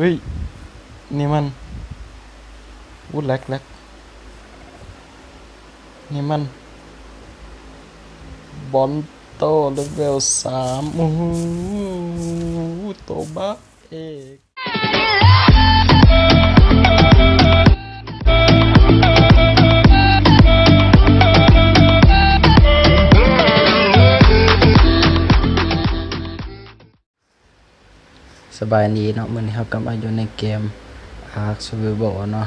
ฮ้ยนี่มันวูดแลกนี่มันบอลโตเลเวล3โอ้โหโตบ้าเอกสบายดีเนาะมื้อนี้เฮากลับมาอยู่ในเกม Ark Survival เนาะ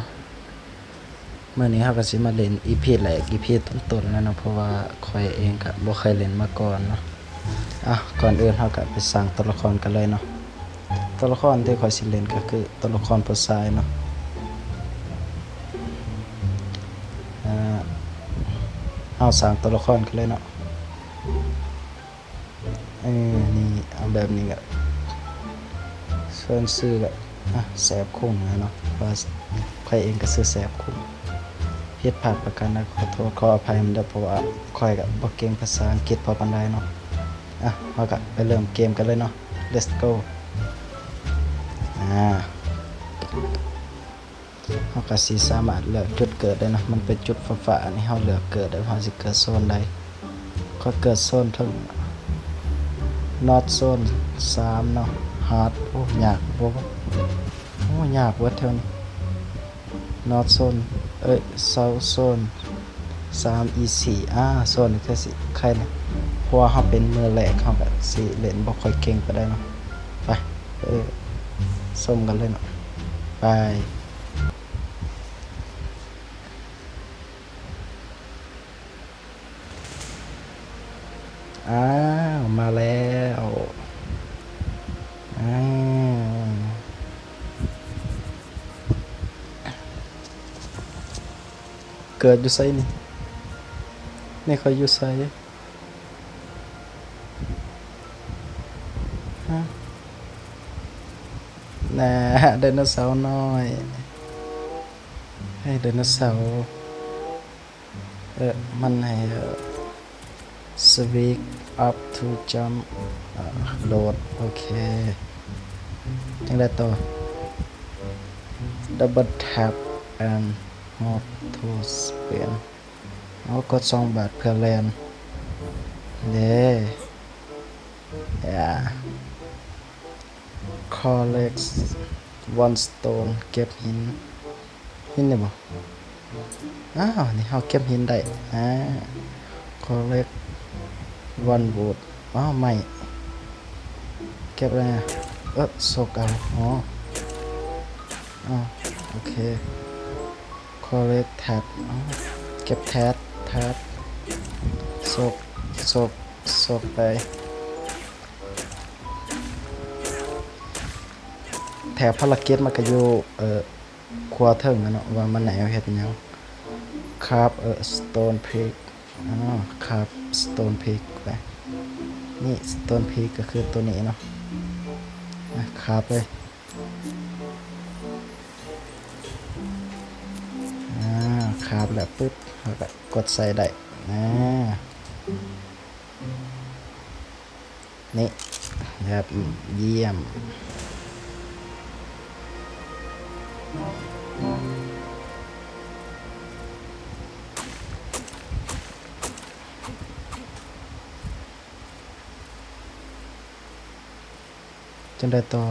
มื้อนี้เฮาก็สิมาเล่น EP แรก EP ต้นๆแล้วเนาะเพราะว่าข้อยเองก็บ่เคยเล่นมาก่อนเนาะก่อนอื่นเฮาก็ไปสร้างตัวละครกันเลยเนาะตัวละครที่ข้อยสิเล่นก็คือตัวละครผู้ชายเนาะเฮาสร้างตัวละครกันเลยเนาะนี่เอาแบบนี้ก็ส่วนซื้อก็แสบคุ้งนะเนาะว่าใครเองก็ซื้อแสบคุ้งผิดพลาดประการใดขอโทษขออภัยมันเด้อเพราะว่าค่อยก็บ่เก่งภาษาอังกฤษพอปานใดเนาะเฮาก็ไปเริ่มเกมกันเลยเนาะ let's go เฮาก็สิสามารถเลือกจุดเกิดได้เนาะมันเป็นจุดฟ้าๆนี่เฮาเลือกเกิดได้เฮาสิเกิดโซนใดก็เกิดโซนทั้ง north zone 3เนาะ hard โอ้ยากบ่โอ้ยากเบิดเท่านี้ north zone south zone 3 easy โซนนี้ก็สิใครเนี่ยเพราะว่าเฮาเป็นมือแรกเฮาก็สิเล่นบ่ค่อยเก่งปานใดเนาะไปส้มกันเลยเนาะไปมาแล้วเกิดอยู่ไสนี่เขาอยู่ไสน่ะไดโนเสาร์น้อยให้ไดโนเสาร์มันให้speak up to jump โหลดโอเคจังได้ต่อ double tap and hold to spin กด2 บาทเพื่อแลนcollect one stone เก็บหินนี่บ่นี่เฮาเก็บหินได้collect one wood ไม่เก็บอะไรโซกเอาโอเค collect tab เก็บแท็บโซกไปแถบภารกิจมันก็อยู่ครัวเทิงเนาะว่ามันไหนเฮ็ดหยังครับstone pick ครับ stone pick ไปนี่ stone pick ก็คือตัวนี้เนาะครับเลยครับแล้วปึ๊บแล้วก็กดใส่ได้นี่ครับเยี่ยมจนได้ต่อ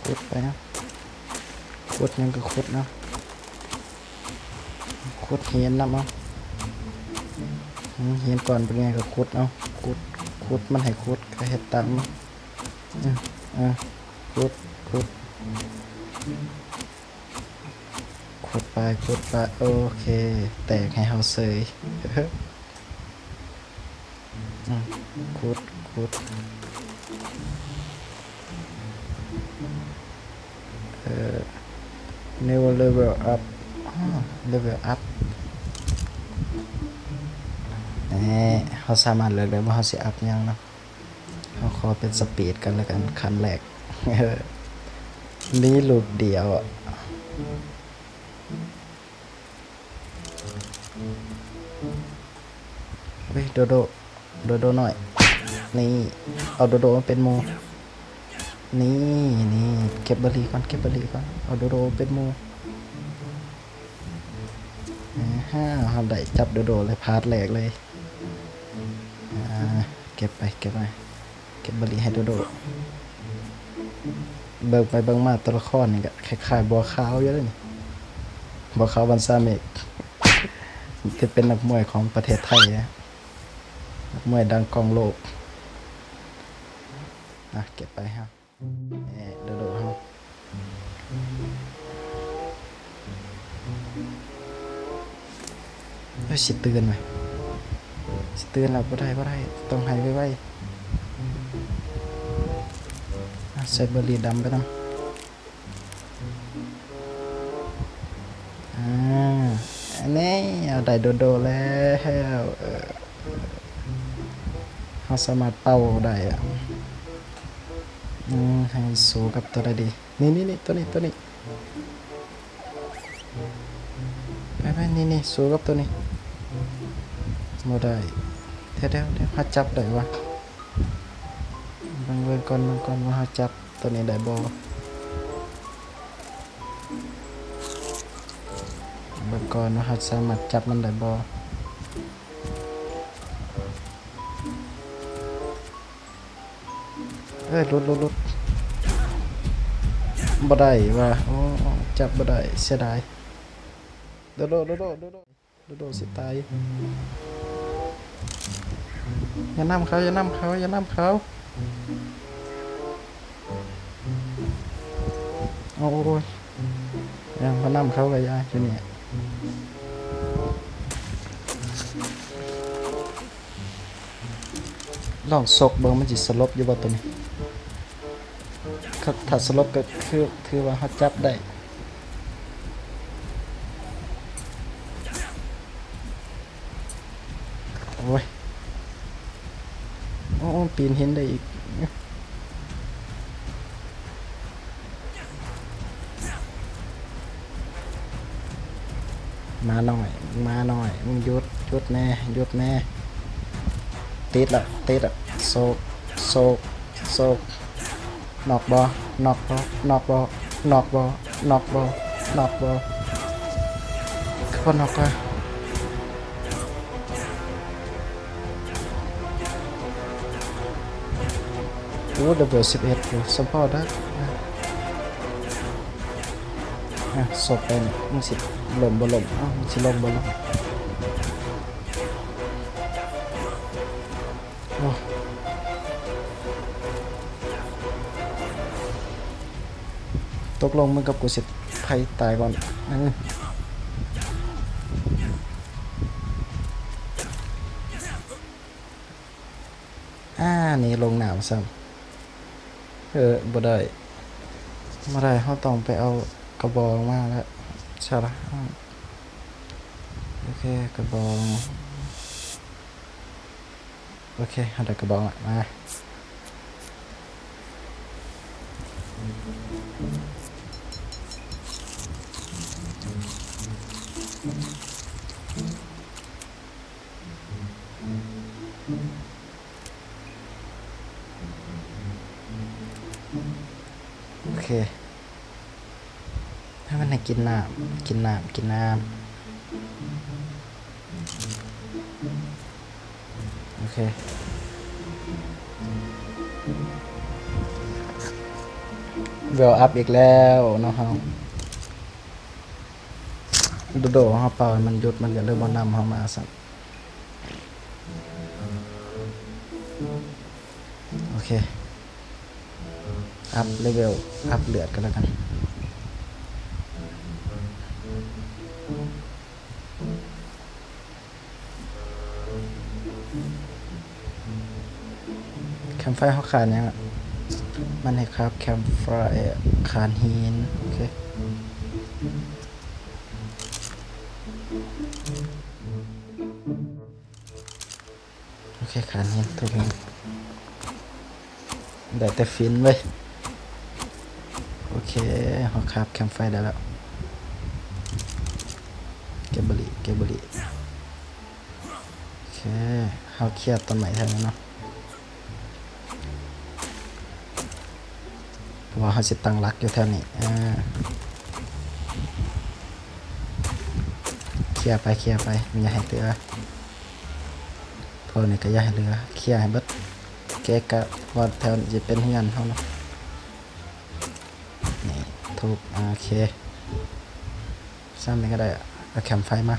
ขุดไปนะขุดยังก็ขุดนะขุดเห็นนะเห็นก่อนเป็นไงก็ขุดขุดมันให้ขุดก็เฮ็ดตามขุดไปโอเคแตกให้เฮาเสยขุด new level up เลเวลอัพเขาสามารถเลือกได้ว่าเขาสิอัพยังเนาะเขาขอเป็นสปีดกันแล้วกันคันแรกนี่ลูกเดียวอ่ะเฮ้ยโดโดหน่อยนี่เอาโดมาเป็นโมนี่เก็บเบอร์รี่ก่อนเอาโดเป็นโมเขาได้จับโดเลยพาร์ทแรกเลยเก็บเบอร์รี่ให้โดเบิกไปเบิกมาตัวละครนี่ก็คล้ายๆบัวขาวเยอะเลยนี่บัวขาวบันซาเมกคือเป็นนักมวยของประเทศไทยนะนักมวยดังกองโลกเก็บไปฮะโดฮะสิเตือนไหมสิเตือนเราบ่ได้ต้องให้ไว้ใส่เบอร์รี่ดำไปเนาะอันนี้เอาได้โดแล้วเราสามารถเป่าได้อะให้สู้กับตัวใดดีนี่ตัวนี้ไปนี่สู้กับตัวนี้บ่ได้เดี๋ยวหาจับได้วะเบิ่งก่อนว่าหาจับตัวนี้ได้บ่เบิ่งก่อนว่าหาสามารถจับมันได้บ่ลุดบ่ได้ว่ะจับบ่ได้เสียดายโดสิตายอย่านำเขาโอ้ยยังพานำเขาเลยยายอยู่เนี่ยลองซกเบิ่งมันสิสลบอยู่บ่ตัวนี้ถ้าสลบก็คือว่าเขาจับได้โอ้ยปีนเห็นได้อีกมาหน่อยมึงหยุดแน่ติดละโซกนอกบคือพอนอกอะดับเบิล11อยู่สปอร์ตได้ศพไปเนี่ยมึงสิลมมึงสิลมตกลงมึงกับกูสิไพ่ตายก่อนนี่ลงหนาวซ้ำบ่ได้เขาต้องไปเอากระบองมาแล้วใช่ละโอเคกระบองโอเคเอาได้กระบองมาโอเคให้มันให้กินน้ำโอเคเวลอัพอีกแล้วเนาะเฮาโดเฮาเป่ามันหยุดมันก็เริ่มบ่นำเฮามาสั่นโอเคอัพเลเวลอัพเลือดกันแล้วกันแคมไฟเขาขาดยังอ่ะมันให้ครับแคมไฟขาดหินโอเค โอเคขาดเงินทุกอย่างได้แต่ฟินไว้โอเคเขาคาบแคมไฟได้แล้วเก็บบริโอเคเขาเครียดต้นใหม่แทนเนาะเพราะว่าเขาสิตั้งรักอยู่แถวนี้เคลียร์ไปมีอย่าให้เตือพอนี่ก็อย่าให้เรือเคลียร์ให้เบิดแกกะว่าแถวนี้จะเป็นเฮือนเขาเนาะนี่ทุบโอเคซ้ำนี่ก็ได้เอาแคมไฟมา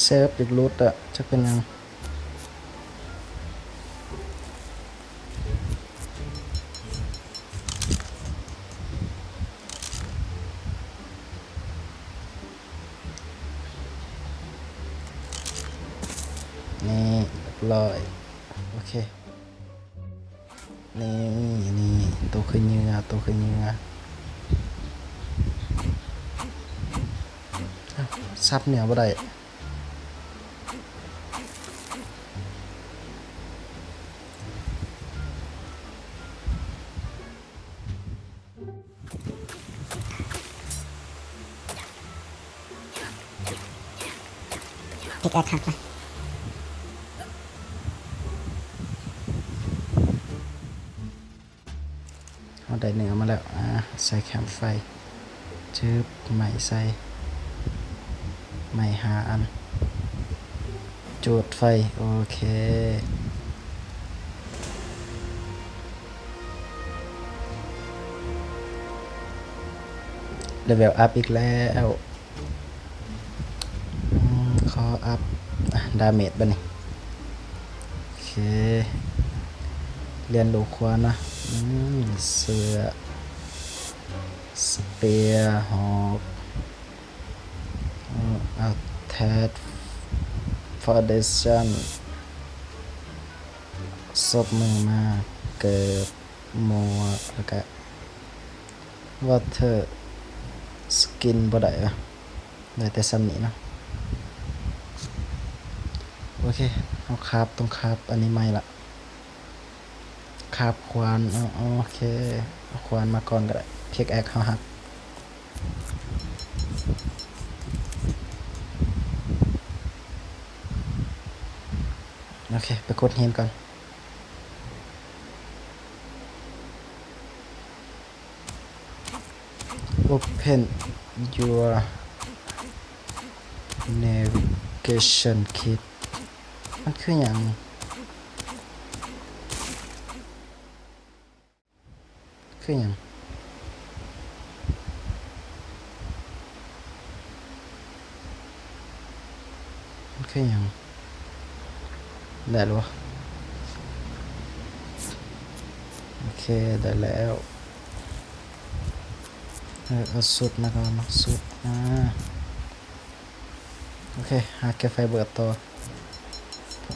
เซฟอีกรูทอะจะเป็นยังนี่เรียบร้อยโอเคนี่ตัวคือเนื้อซับเหนียวบ่ได้ติดแอคหักเลยเอาได้เนื้อมาแล้วใส่แคมไฟชืบใหม่ใส่ใหม่หาอันจูดไฟโอเคเลเวลอัพอีกแล้วขออัพดาเมจบ้านี่โอเคเรียนรู้ควรนะเสือสเปียร์หอกเอาแทดฟอร์เดชั่นซบมือมาเกิดมัวแล้วก็วอเตอร์สกินบ่ได้อะได้แต่ซ้ำนี้เนาะโอเคเอาคาบต้องคาบอันนี้ไม่ละคาบควานโอเคเอาควานมาก่อนก็ได้เพียกแอคเขาหักโอเคไปกดเฮนก่อนOpen your navigation kit มันคืออย่างได้หรอโอเคได้แล้วเอาสุดมาก่อนเนาะสุดโอเคหาแค่ไฟเบอร์ต่อ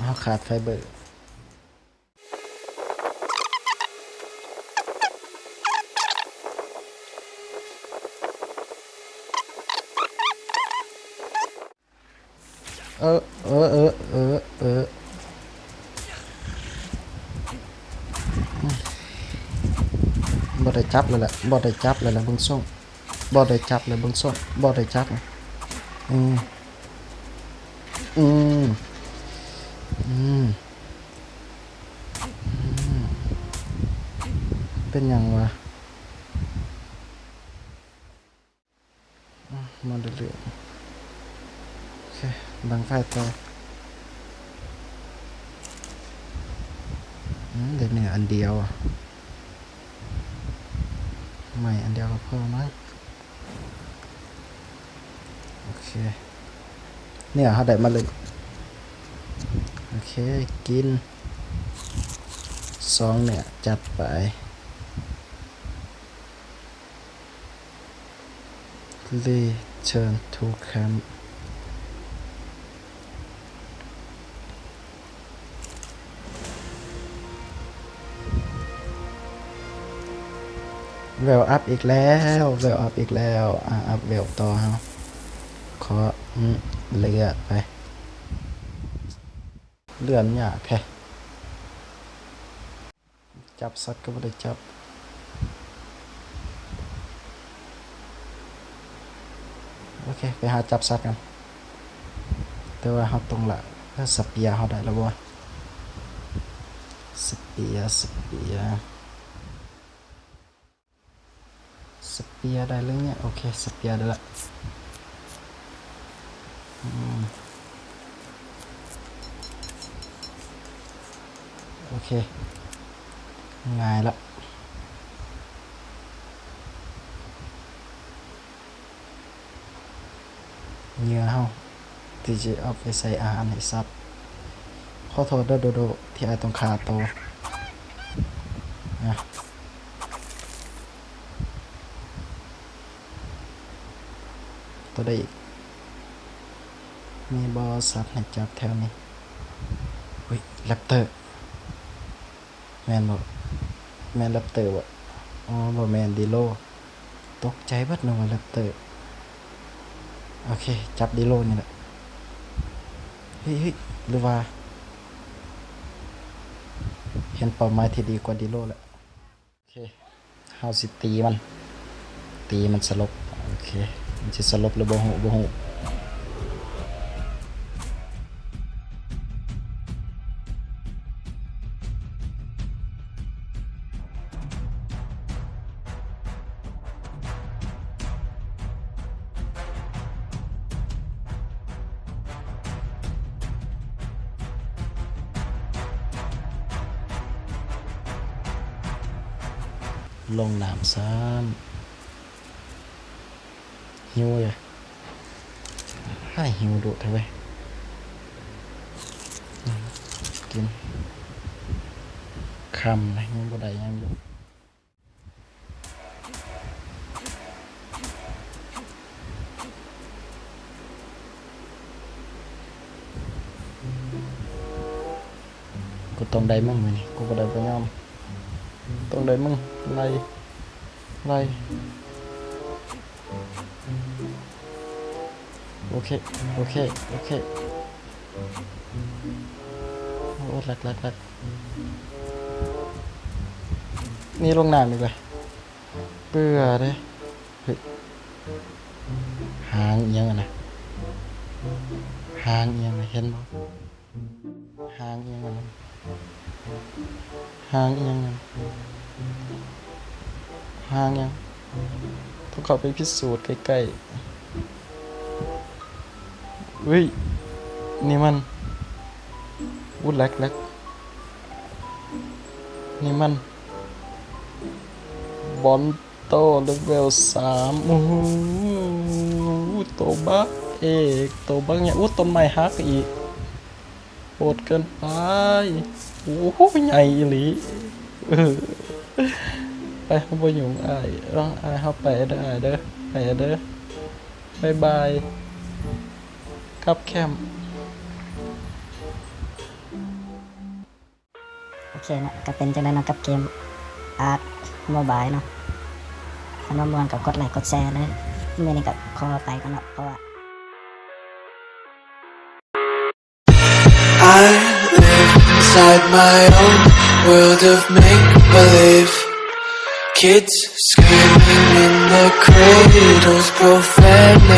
เอาขาดไฟเบอร์บ่ได้จับเลยแหละเบิ่งส่งบ่ได้จับเลยเบิ่งส่งบ่ได้จับอืมอืมเป็นหยังวะมาเรื่อยๆโอเคบังไฟต่อเดี๋ยวเนี่ยอันเดียวใหม่อันเดียวก็พอมั้งโอเคเนี่ยเขาได้มาเลยโอเคกิน2เนี่ยจัดไป Return to camp เวลอัพอีกแล้วอัพเวลต่อครับ ขอเลือดไปเลื่อนยากแค่จับสัตว์ก็ไม่ได้จับโอเคไปหาจับสัตว์กันแต่ว่าเขาตรงละถ้าสเปียเขาได้แล้วบ่สเปียได้เลยเนี่ยโอเคสเปียได้ละโอเคง่ายละเหยื่อเฮาที่จะเอาไปใส่อาหารให้สัตว์ขอโทษโดที่ไอ้ต้องขาโตนะตัวได้อีกมีบอสัตว์ให้จับแถวนี้อุ้ยแรปเตอร์แมนบ่แมนแรปเตอร์บ่อ๋อบ่แมนดิโลตกใจเบิดนึกว่าแรปเตอร์โอเคจับดิโลนี่แหละเฮ้ยหรือว่าเห็นเป้าหมายที่ดีกว่าดิโลแล้วโอเคเฮาสิตีมันสลบโอเคมันสิสลบหรือบ่ฮู้ลงน้ำซ้ำหิวเลยให้หิวดุเถอะเว้ยกินคำนะยังบ่ได้ยังอยู่กูต้องได้มึงไหมนี่กูบ่ได้ไปยอมต้องได้มึงไล่โอเคโอ้ลักนี่ลงน้ำอีกเลยเบื่อเลยเฮ้ยหางเอียงนะหางเอียงนะเห็นบ่หางเอียงนะหางเอียงต้องเข้าไปพิสูจน์ใกล้ๆเฮ้ยนี่มันวุ้นเล็กนี่มันบอลโตเลเวล3โอ้โหโตบักเอกโตบักเนี่ยต้นไม้ฮักอีกโหดเกินไปโอ้โหใหญ่อีหลีไปเขาไปยุ่งอ้ายเขาไปเด้อบ๊ายบายกับแคมโอเคนะก็เป็นจังได๋เนาะกับเกมอาร์ตโมบายเนาะคันว่าม่วนก็กดไลค์กดแชร์เลยมื้อนี้ก็ขอไปก่อนเนาะเพราะว่า I live inside my own world of make-believe. Kids screaming in the cradles, profanity.